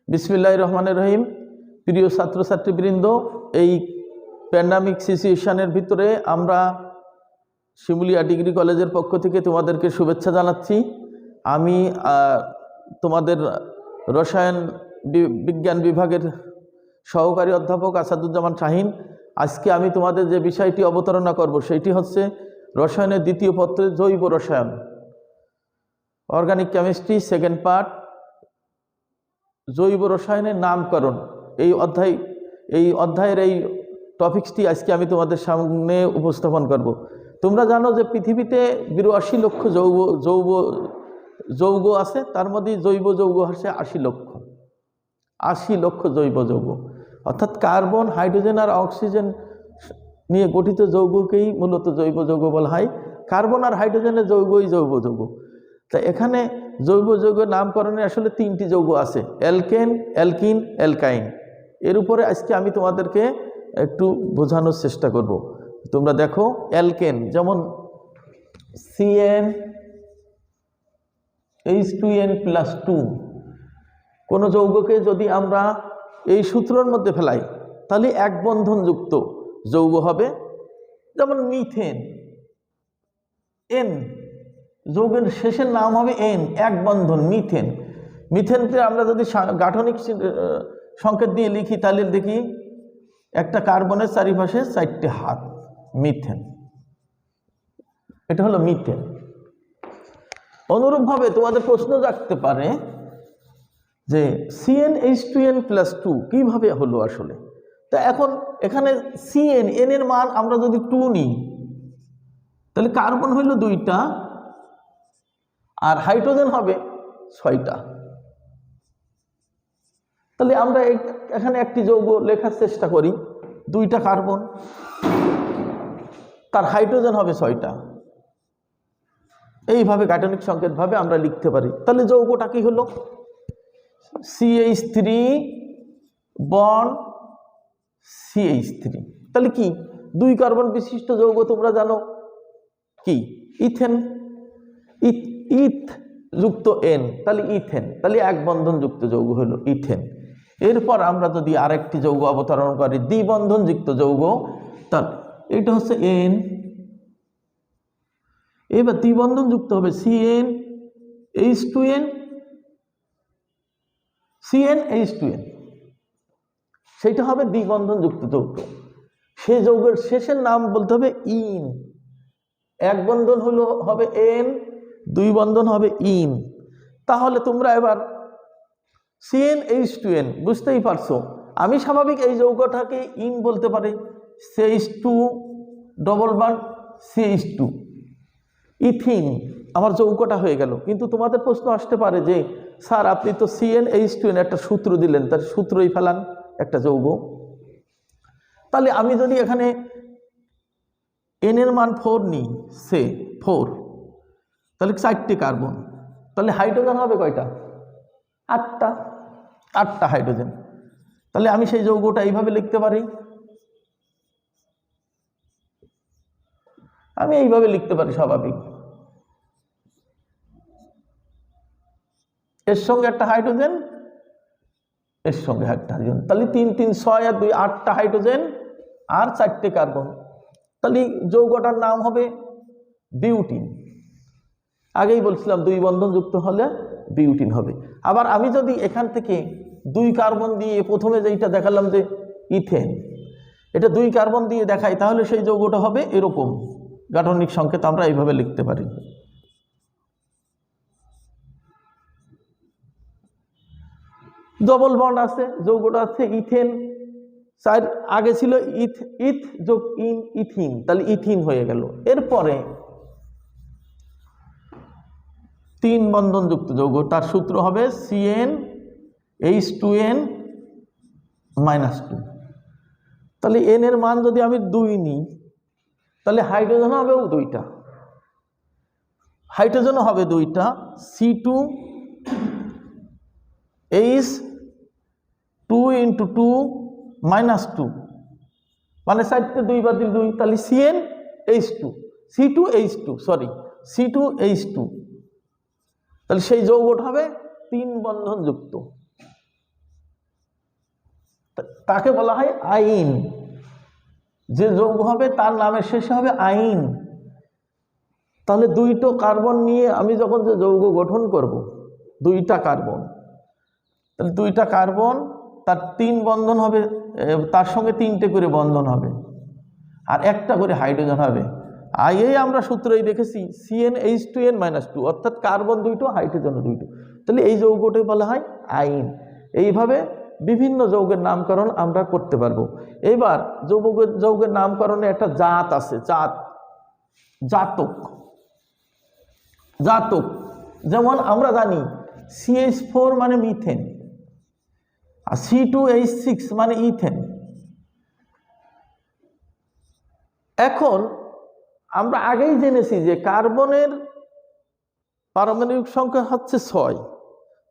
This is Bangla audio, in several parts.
বিসমিল্লাহির রহমানির রহিম। প্রিয় ছাত্রছাত্রীবৃন্দ, এই প্যান্ডামিক সিচুয়েশনের ভিতরে আমরা শিমুলিয়া ডিগ্রি কলেজের পক্ষ থেকে তোমাদেরকে শুভেচ্ছা জানাচ্ছি। আমি তোমাদের রসায়ন বিজ্ঞান বিভাগের সহকারী অধ্যাপক আসাদুজ্জামান শাহিন। আজকে আমি তোমাদের যে বিষয়টি অবতারণা করব সেটি হচ্ছে রসায়নের দ্বিতীয় পত্রের জৈব রসায়ন, অর্গানিক কেমিস্ট্রি, সেকেন্ড পার্ট, জৈব রসায়নের নামকরণ। এই অধ্যায়ের এই টপিক্সটি আজকে আমি তোমাদের সামনে উপস্থাপন করব। তোমরা জানো যে পৃথিবীতে 82 লক্ষ যৌগ আছে, তার মধ্যে জৈব যৌগ হচ্ছে 80 লক্ষ জৈব যৌগ, অর্থাৎ কার্বন, হাইড্রোজেন আর অক্সিজেন নিয়ে গঠিত যৌগকেই মূলত জৈব যৌগ বলা হয়। কার্বন আর হাইড্রোজেনের যৌগই জৈব যৌগ। তা এখানে জৈব যৌগের নামকরণে আসলে 3টি যৌগ আছে, অ্যালকেন, অ্যালকিন, অ্যালকাইন। এর উপরে আজকে আমি তোমাদেরকে একটু বোঝানোর চেষ্টা করব। তোমরা দেখো, অ্যালকেন যেমন CnH2n+2, কোনো যৌগকে যদি আমরা এই সূত্রের মধ্যে ফেলাই তাহলে এক বন্ধনযুক্ত যৌগ হবে। যেমন মিথেন, N, যৌগের শেষের নাম হবে N, এক বন্ধন, মিথেন। মিথেনকে আমরা যদি গাঠনিক সংকেত দিয়ে লিখি তাহলে দেখি একটা কার্বনের চারিপাশে 4টে হাত, মিথেন। এটা হলো মিথেন। অনুরূপভাবে তোমাদের প্রশ্ন জাগতে পারে যে CnH2n+2 কিভাবে হলো আসলে। তা এখন এখানে Cn, N এর মান আমরা যদি 2 নিই তাহলে কার্বন হইল 2টা আর হাইড্রোজেন হবে 6টা। তাহলে আমরা এখানে একটি যৌগ লেখার চেষ্টা করি, 2টা কার্বন, তার হাইড্রোজেন হবে 6টা। এইভাবে গাঠনিক সংকেত ভাবে আমরা লিখতে পারি। তাহলে যৌগটা কি হলো? CH3 bond CH3। তাহলে কি 2 কার্বন বিশিষ্ট যৌগ তোমরা জানো কি? ইথেন। ইথ যুক্ত N, তাহলে ইথেন। তাহলে এক বন্ধন যুক্ত যৌগ হলো ইথেন। এরপর আমরা যদি আরেকটি যৌগ অবতারণ করি, দ্বিবন্ধন যুক্ত যৌগ, তার এটা হচ্ছে N। এবার দ্বিবন্ধন যুক্ত হবে CnH2n, সেইটা হবে দ্বিবন্ধন যুক্ত যৌগ। সেই যৌগের শেষের নাম বলতে হবে ইন। এক বন্ধন হবে N, 2 বন্ধন হবে ইন। তাহলে তোমরা এবার CnH2n বুঝতেই পারছো, আমি স্বাভাবিক এই যৌগটাকে ইন বলতে পারি, CH2 double bond CH2, ethene আমার যৌগটা হয়ে গেল। কিন্তু তোমাদের প্রশ্ন আসতে পারে যে স্যার আপনি তো CnH2n একটা সূত্র দিলেন, তার সূত্রই ফেলান একটা যৌগ। তাহলে আমি যদি এখানে N এর মান 4 নিই, সে 4, তাহলে 4টে কার্বন, তাহলে হাইড্রোজেন হবে কয়টা? 8টা হাইড্রোজেন। তাহলে আমি সেই যৌগটা এইভাবে লিখতে পারি, আমি এইভাবে লিখতে পারি স্বাভাবিক। এর সঙ্গে একটা হাইড্রোজেন, এর সঙ্গে একটা হাইড্রোজেন, তাহলে 3 3 6 আর 2 8টা হাইড্রোজেন আর 4টে কার্বন। তাহলে যৌগটার নাম হবে বিউটিন। আগেই বলছিলাম 2 বন্ধন যুক্ত হলে বিউটিন হবে। আবার আমি যদি এখান থেকে 2 কার্বন দিয়ে প্রথমে যেটা দেখালাম যে ইথেন, এটা 2 কার্বন দিয়ে দেখাই, তাহলে সেই যৌগটা হবে এরকম। গাঠনিক সংকেত আমরা এইভাবে লিখতে পারি। ডবল বন্ড আছে, যৌগটা আছে ইথেন, আগে ছিল ইথ যোগ ইন, ইথিন, তাহলে ইথিন হয়ে গেল। এরপরে 3 বন্ধন যুক্ত যৌগ, তার সূত্র হবে CnH2n-2। তাহলে N এর মান যদি আমি 2 নিই তাহলে হাইড্রোজেন হবেও 2টা, হাইড্রোজেনও হবে 2টা, C2H2 × 2 - 2, মানে 4টে 2 বাতিল 2, তাহলে C2H2, তাহলে সেই যৌগটা হবে 3 বন্ধন যুক্ত। তাকে বলা হয় আইন। যে যৌগ হবে তার নামের শেষে হবে আইন। তাহলে দুইটো কার্বন নিয়ে আমি যখন যে যৌগ গঠন করব, দুইটা কার্বন, তাহলে দুইটা কার্বন, তার 3 বন্ধন হবে, তার সঙ্গে 3টে করে বন্ধন হবে, আর একটা করে হাইড্রোজেন হবে। এই আমরা সূত্রেই দেখেছি CnH2n-2, অর্থাৎ কার্বন দুইটো, হাইড্রোজেন দুইটো। তাহলে এই যৌগটাই বলা হয় আইন। এইভাবে বিভিন্ন যৌগের নামকরণ আমরা করতে পারবো। এবার যৌগের নামকরণে একটা জাত আছে, জাতক। যেমন আমরা জানি CH4 মানে মিথেন, আর C2H6 মানে ইথেন। এখন আমরা আগেই জেনেছি যে কার্বনের পারমাণবিক সংখ্যা হচ্ছে 6।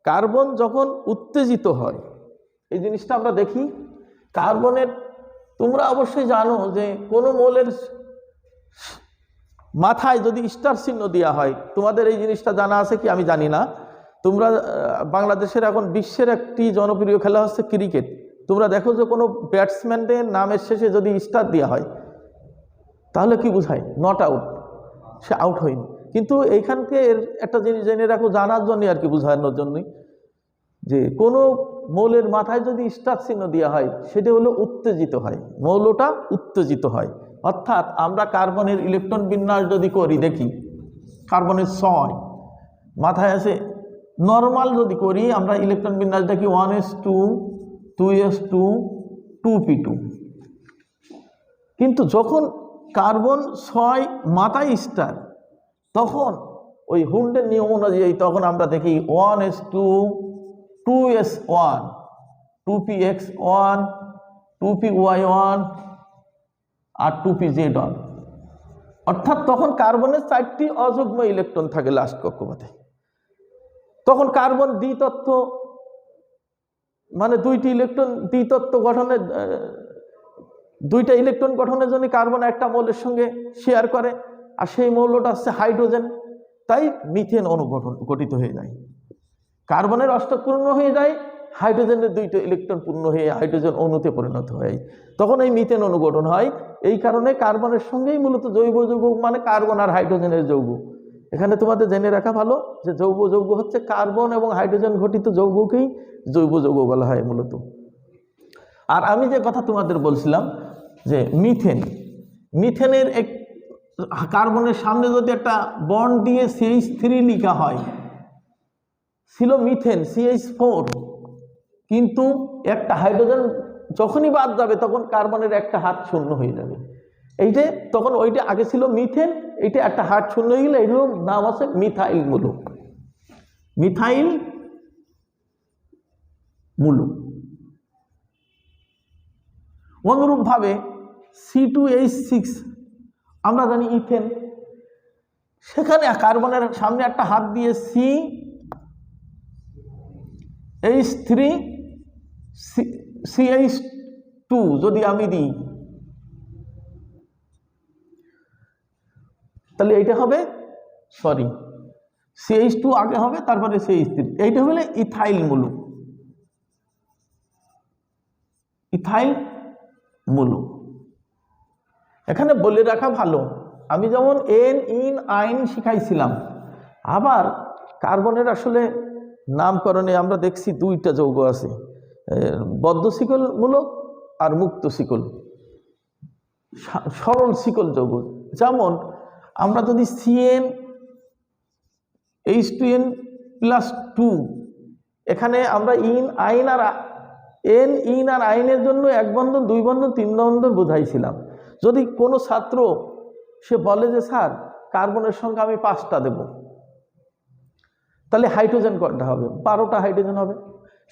কার্বন যখন উত্তেজিত হয়, এই জিনিসটা আমরা দেখি কার্বনের, তোমরা অবশ্যই জানো যে কোনো মৌলের মাথায় যদি স্টার চিহ্ন দেওয়া হয়, তোমাদের এই জিনিসটা জানা আছে কি আমি জানি না। তোমরা বাংলাদেশের এখন বিশ্বের একটি জনপ্রিয় খেলা হচ্ছে ক্রিকেট। তোমরা দেখো যে কোনো ব্যাটসম্যানের নামের শেষে যদি স্টার দেওয়া হয় তাহলে কি বোঝায়? নট আউট, সে আউট হয়নি। কিন্তু এইখানকে এর একটা জিনিস জেনে রাখো, জানার জন্য আর কি, বোঝানোর জন্যই, যে কোনো মৌলের মাথায় যদি স্টার চিহ্ন দেওয়া হয় সেটা হলো উত্তেজিত হয়, মৌলটা উত্তেজিত হয়। অর্থাৎ আমরা কার্বনের ইলেকট্রন বিন্যাস যদি করি, দেখি কার্বনের 6 মাথায় আছে, নর্মাল যদি করি আমরা ইলেকট্রন বিন্যাস দেখি 1s2 2s2 2p2। কিন্তু যখন কার্বন 6 মাথায় স্টার, তখন ওই হুন্ডের নিয়ম অনুযায়ী তখন আমরা দেখি 1s2 2s1 2px1 2py1 আর 2pz1। অর্থাৎ তখন কার্বনের 4টি অযুগ্ম ইলেকট্রন থাকে লাস্ট কক্ষপথে। তখন কার্বন দ্বিতত্ব, মানে 2টি ইলেকট্রন দ্বিতত্ব গঠনের, 2টা ইলেকট্রন গঠনের জন্য কার্বন একটা মৌলের সঙ্গে শেয়ার করে, আর সেই মৌলটা হচ্ছে হাইড্রোজেন। তাই মিথেন অণু গঠিত হয়ে যায়। কার্বনের অষ্টক পূর্ণ হয়ে যায়, হাইড্রোজেনের 2টা ইলেকট্রন পূর্ণ হয়ে হাইড্রোজেন অণুতে পরিণত হয়, তখন এই মিথেন অণু গঠন হয়। এই কারণে কার্বনের সঙ্গেই মূলত জৈব যৌগ, মানে কার্বন আর হাইড্রোজেনের যৌগ। এখানে তোমাদের জেনে রাখা ভালো যে জৈব যৌগ হচ্ছে কার্বন এবং হাইড্রোজেন ঘটিত যৌগকেই জৈব যৌগ বলা হয় মূলত। আর আমি যে কথা তোমাদের বলছিলাম যে মিথেনের এক কার্বনের সামনে যদি একটা বন্ড দিয়ে CH3 লিখা হয়, ছিল মিথেন CH4, কিন্তু একটা হাইড্রোজেন যখনই বাদ যাবে তখন কার্বনের একটা হাত শূন্য হয়ে যাবে। এইটা তখন ওইটা আগে ছিল মিথেন, এইটা একটা হাত শূন্য হয়ে গেলে এইগুলো নাম আছে মিথাইল মূলক। মিথাইল মূলক। অনুরূপভাবে C2H6 আমরা জানি ইথেন, সেখানে কার্বনের সামনে একটা হাত দিয়ে CH3CH2 যদি আমি দিই, তাহলে এইটা হবে, সরি, CH2 আগে হবে, তারপরে CH3, এইটা হলে ইথাইল মূলক। ইথাইল মূলক। এখানে বলে রাখা ভালো, আমি যেমন এন ইন আইন শিখাইছিলাম, আবার কার্বনের আসলে নামকরণে আমরা দেখছি 2টা যৌগ আছে, বদ্ধ শিকল মূলক আর মুক্ত শিকল, সরল শিকল যৌগ। যেমন আমরা যদি CnH2n+2, এখানে আমরা ইন আইন আর এন ইন আর আইনের জন্য 1 বন্ধন 2 বন্ধন 3 বন্ধন বোঝাইছিলাম। যদি কোনো ছাত্র সে বলে যে স্যার কার্বনের সংখ্যা আমি 5টা দেব, তাহলে হাইড্রোজেন কয়টা হবে? 12টা হাইড্রোজেন হবে।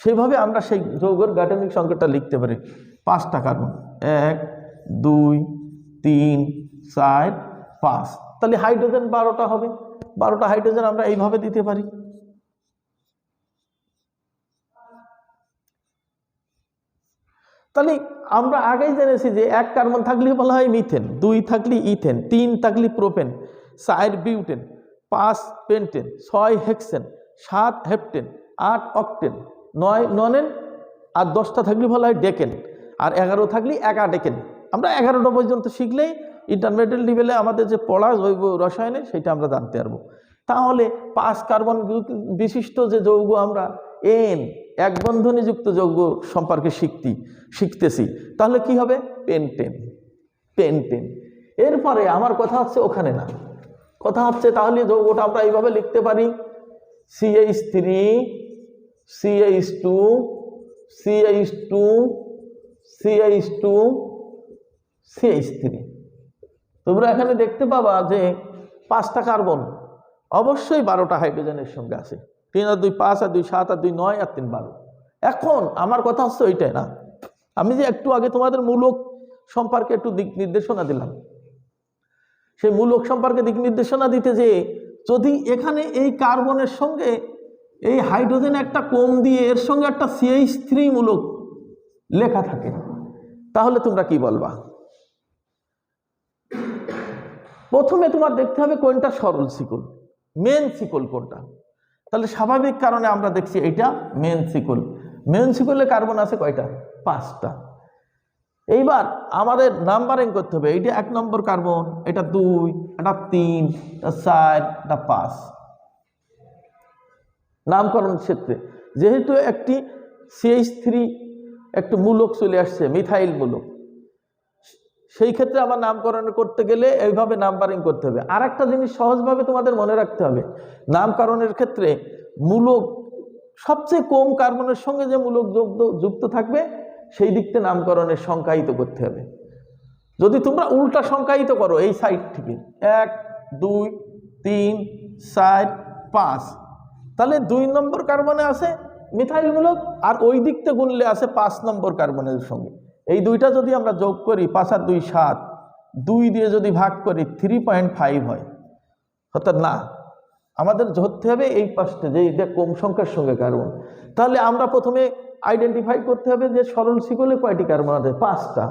সেইভাবে আমরা সেই যৌগের গাঠনিক সংখ্যাটা লিখতে পারি, 5টা কার্বন, 1 2 3 4 5, তাহলে হাইড্রোজেন 12টা হবে। 12টা হাইড্রোজেন আমরা এইভাবে দিতে পারি। তাহলে আমরা আগেই জেনেছি যে 1 কার্বন থাকলে বলা হয় মিথেন, 2 থাকলে ইথেন, 3 থাকলে propane, 4 butane, 5 pentane, 6 hexane, 7 heptane, 8 octane, 9 nonane, আর 10টা থাকলে বলা হয় ডেকেন, আর 11 থাকলে একাডেকেন। আমরা 11টা পর্যন্ত শিখলেই ইন্টারমিডিয়েট লেভেলে আমাদের যে পড়া জৈব রসায়নে সেটা আমরা জানতে পারবো। তাহলে 5 কার্বন বিশিষ্ট যে যৌগ আমরা এন এক বন্ধনীযুক্ত যৌগ সম্পর্কে শিখতেছি, তাহলে কি হবে? পেন্টেন। পেন্টেন। এরপরে আমার কথা হচ্ছে ওখানে না, কথা হচ্ছে তাহলে যৌগটা আমরা এইভাবে লিখতে পারি CH3 CH2 CH2 CH2 CH3। তোমরা এখানে দেখতে পাবা যে 5টা কার্বন, অবশ্যই 12টা হাইড্রোজেনের সঙ্গে আছে। 3 আর 2 5 আর 2 7 আর 2 9 আর 3 12। এখন আমার কথা হচ্ছে ওইটাই না, আমি যে একটু আগে তোমাদের মূলক সম্পর্কে একটু দিক নির্দেশনা দিলাম, সেই মূলক সম্পর্কে দিক নির্দেশনা দিতে যে যদি এখানে এই কার্বনের সঙ্গে এই হাইড্রোজেন একটা কম দিয়ে এর সঙ্গে একটা CH3 মূলক লেখা থাকে, তাহলে তোমরা কি বলবা? প্রথমে তোমার দেখতে হবে কোনটা সরল শিকল, মেন শিকল কোনটা। তাহলে স্বাভাবিক কারণে আমরা দেখছি এইটা মেন শিকল। মেন শিকলে কার্বন আছে কয়টা? 5টা। এইবার আমাদের নাম্বারিং করতে হবে, এইটা 1 নম্বর কার্বন, এটা 2, এটা 3, এটা 4, এটা 5। নামকরণ ক্ষেত্রে যেহেতু একটি CH3 একটু মূলক চলে আসছে, মিথাইল মূলক, সেই ক্ষেত্রে আমার নামকরণ করতে গেলে এইভাবে নাম্বারিং করতে হবে। আর একটা জিনিস সহজভাবে তোমাদের মনে রাখতে হবে, নামকরণের ক্ষেত্রে মূলক সবচেয়ে কম কার্বনের সঙ্গে যে মূলক যুক্ত থাকবে সেই দিকতে নামকরণের সংখ্যায়িত করতে হবে। যদি তোমরা উল্টা সংখ্যায়িত করো এই সাইড থেকে 1 2 3 4 5, তাহলে 2 নম্বর কার্বনে আছে মিথাইল মূলক, আর ওই দিকতে গুনলে আছে 5 নম্বর কার্বনের সঙ্গে। এই দুইটা যদি আমরা যোগ করি 5 আর 2 7, 2 দিয়ে যদি ভাগ করি 3.5 হয়। অর্থাৎ না, আমাদের ধরতে হবে এই পাশটা যে এটা কম সংখ্যার সঙ্গে কার্বন। তাহলে আমরা প্রথমে আইডেন্টিফাই করতে হবে যে সরল শিকলে কয়টি কার্বন আছে? 5টা।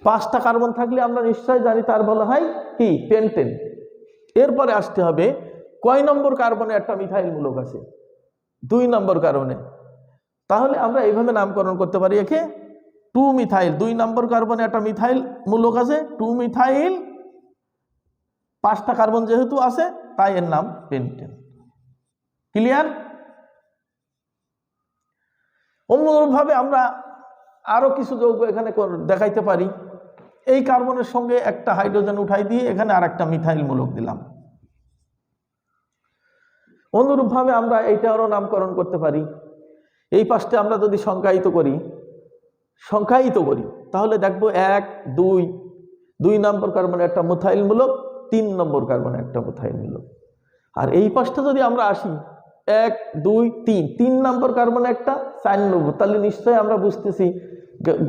5টা কার্বন থাকলে আমরা নিশ্চয় জানি তার বলা হয় কি? পেন্টেন। এরপরে আসতে হবে কয় নম্বর কার্বনে একটা মিথাইল মূলক আছে? 2 নম্বর কার্বনে। তাহলে আমরা এইভাবে নামকরণ করতে পারি একে 2 মিথাইল। 2 নম্বর কার্বনে একটা মিথাইল মূলক আছে, 2 মিথাইল। 5টা কার্বন যেহেতু আছে তাই এর নাম পেন্টেন। ক্লিয়ার? অন্যভাবে আমরা আরো কিছু যৌগ এখানে দেখাইতে পারি। এই কার্বনের সঙ্গে একটা হাইড্রোজেন উঠাই দিয়ে এখানে আর একটা মিথাইল মূলক দিলাম। অনুরূপভাবে আমরা এইটারও নামকরণ করতে পারি। এই পাশটা আমরা যদি সংখ্যায়িত করি তাহলে দেখবো 1 2 নম্বর কার্বনে একটা মিথাইল মূলক, 3 নম্বর কার্বনে একটা মিথাইল মূলক। আর এই পাশটা যদি আমরা আসি 1 2 3 নম্বর কার্বনে একটা 4 নম্বর, তাহলে নিশ্চয়ই আমরা বুঝতেছি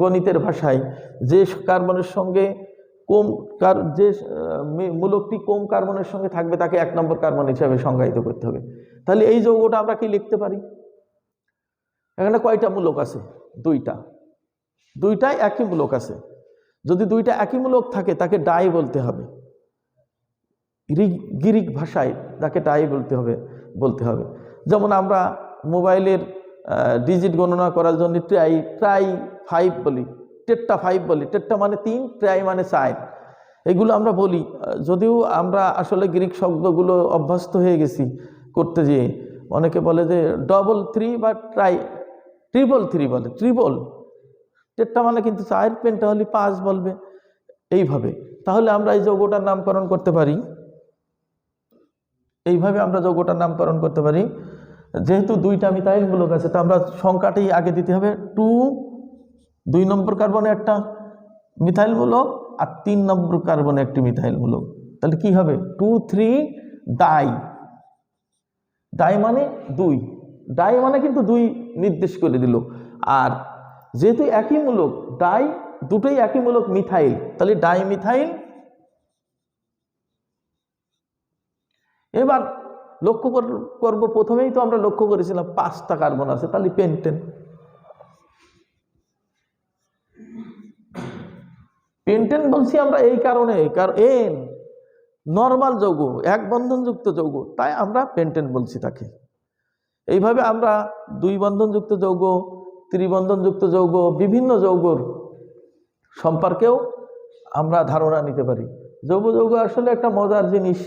গণিতের ভাষায় যে কার্বনের সঙ্গে যে মূলকটি কম কার্বনের সঙ্গে থাকবে তাকে 1 নম্বর কার্বন হিসাবে সংজ্ঞায়িত করতে হবে। তাহলে এই যৌগটা আমরা কি লিখতে পারি? এখানে কয়টা মূলক আছে? 2টাই একই মূলক আছে। যদি 2টা একই মূলক থাকে তাকে ডাই বলতে হবে। গ্রিক ভাষায় তাকে ডাই বলতে হবে। যেমন আমরা মোবাইলের ডিজিট গণনা করার জন্য ট্রাই 5 বলি, টেট্টা 5 বলি। টেট্টা মানে 3, ট্রাই মানে 4। এগুলো আমরা বলি, যদিও আমরা আসলে গ্রিক শব্দগুলো অভ্যস্ত হয়ে গেছি করতে যেয়ে। অনেকে বলে যে 3 বা ট্রিপল 3 বলে, ট্রিপল। টেট্টা মানে কিন্তু 4, পেন্টা হলে 5 বলবে, এইভাবে। তাহলে আমরা এই যৌগটার নামকরণ করতে পারি, এইভাবে আমরা যৌগটার নামকরণ করতে পারি। যেহেতু 2টা মিথাইল মূলক আছে তা আমরা সংখ্যাটি আগে দিতে হবে 2 নম্বর কার্বনে একটা মিথাইল মূলক আর 3 নম্বর কার্বনে একটি মিথাইল মূলক। তাহলে কি হবে? 2 3 ডাই মানে 2। ডাই মানে কিন্তু 2 নির্দেশ করে দিল। আর যেহেতু একই মূলক ডাই, দুটোই একই মূলক মিথাইল, তাহলে ডাই মিথাইল। এবার লক্ষ্য করব, প্রথমেই তো আমরা লক্ষ্য করেছিলাম 5টা কার্বন আছে, তাহলে পেন্টেন। পেন্টেন বলছি আমরা এই কারণে, কারণ এন নর্মাল যৌগ, এক বন্ধনযুক্ত যৌগ, তাই আমরা পেন্টেন বলছি তাকে। এইভাবে আমরা 2 বন্ধনযুক্ত যৌগ, ত্রিবন্ধনযুক্ত যৌগ, বিভিন্ন যৌগর সম্পর্কেও আমরা ধারণা নিতে পারি। যৌগ যৌগ আসলে একটা মজার জিনিস।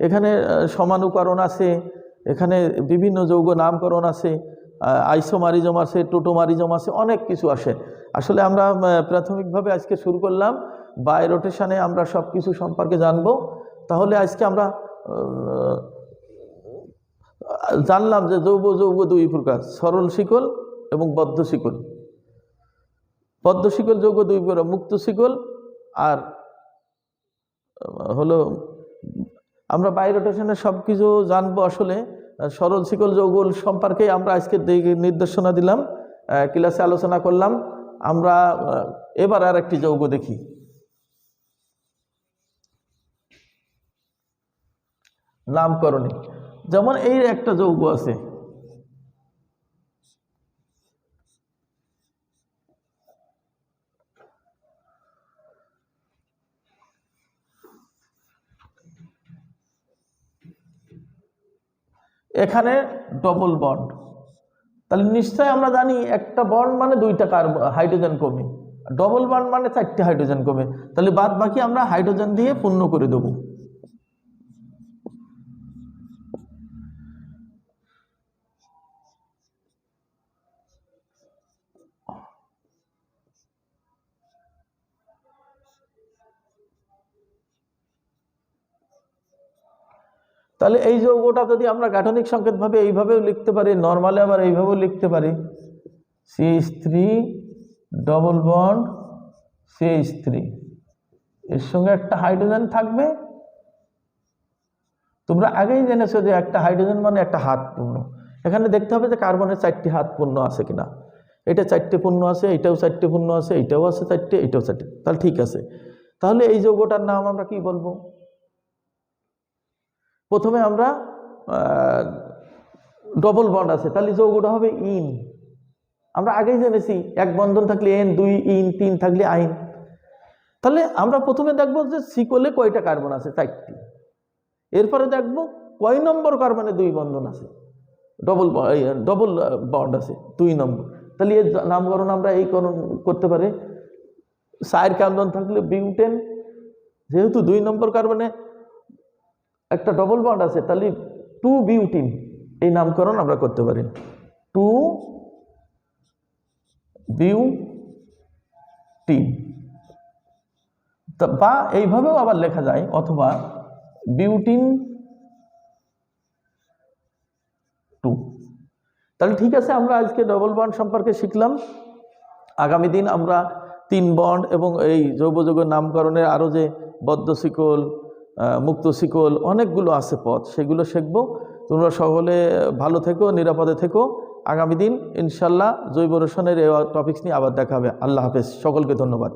এখানে সমানুকরণ আছে, এখানে বিভিন্ন যৌগ নামকরণ আছে, আইসোমারিজম আছে, টোটোমারিজম আছে, অনেক কিছু আসে। আসলে আমরা প্রাথমিকভাবে আজকে শুরু করলাম, বাই রোটেশনে আমরা সব কিছু সম্পর্কে জানবো। তাহলে আজকে আমরা জানলাম যে যৌগ যৌগ দুই প্রকার, সরল শিকল এবং বদ্ধ শিকল। বদ্ধ শিকল যৌগ দুই প্রকার, মুক্ত শিকল আর হলো, আমরা বাই রোটেশনে সব কিছু জানবো। আসলে সরল শিকল যৌগ সম্পর্কে আমরা আজকে নির্দেশনা দিলাম, ক্লাসে আলোচনা করলাম। আমরা এবার আর একটি যৌগ দেখি। নামকরণে যেমন এই একটা যৌগ আছে, এখানে ডবল বন্ড। তাহলে নিশ্চয় আমরা জানি একটা বন্ড মানে দুইটা হাইড্রোজেন কমে, ডবল বন্ড মানে চারটে হাইড্রোজেন কমে। তাহলে বাদ বাকি আমরা হাইড্রোজেন দিয়ে পূর্ণ করে দেব। তাহলে এই যৌগটা যদি আমরা গাঠনিক সংকেতভাবে এইভাবেও লিখতে পারি, নর্মালে আবার এইভাবেও লিখতে পারি, CH3 ডবল বন্ড CH3, এর সঙ্গে একটা হাইড্রোজেন থাকবে। তোমরা আগেই জেনেছো যে একটা হাইড্রোজেন মানে একটা হাত পূর্ণ। এখানে দেখতে হবে যে কার্বনের 4টি হাত পূর্ণ আছে কিনা। এটা 4টে পূর্ণ আছে, এটাও 4টে পূর্ণ আছে, এটাও আছে 4টে, এটাও 4টে। তাহলে ঠিক আছে। তাহলে এই যৌগটার নাম আমরা কি বলবো? প্রথমে আমরা ডবল বন্ড আছে, তাহলে যৌগটা হবে ইন। আমরা আগেই জেনেছি এক বন্ধন থাকলে এন, 2 ইন, 3 থাকলে আইন। তাহলে আমরা প্রথমে দেখবো যে শিকলে কয়টা কার্বন আছে, 4টি। এরপরে দেখবো কয় নম্বর কার্বনে 2 বন্ধন আছে, ডবল বন্ড আছে 2 নম্বর। তাহলে এর নামকরণ আমরা এই করতে পারি, 4 কার্বন থাকলে বিউটেন, যেহেতু 2 নম্বর কার্বনে একটা ডবল বন্ড আছে, তাহলে 2 বিউটিন, এই নামকরণ আমরা করতে পারি, 2 বিউটিন। বা এইভাবেও আবার লেখা যায়, অথবা বিউটিন 2। তাহলে ঠিক আছে, আমরা আজকে ডবল বন্ড সম্পর্কে শিখলাম। আগামী দিন আমরা 3 বন্ড এবং এই যৌগ যৌগের নামকরণের আরও যে বদ্ধ শিকল, মুক্ত শিকল, অনেকগুলো আছে পদ, সেগুলো শিখবো। তোমরা সকলে ভালো থেকো, নিরাপদে থেকো। আগামী দিন ইনশাল্লাহ জৈব রসায়নের এই টপিকস নিয়ে আবার দেখা হবে। আল্লাহ হাফেজ, সকলকে ধন্যবাদ।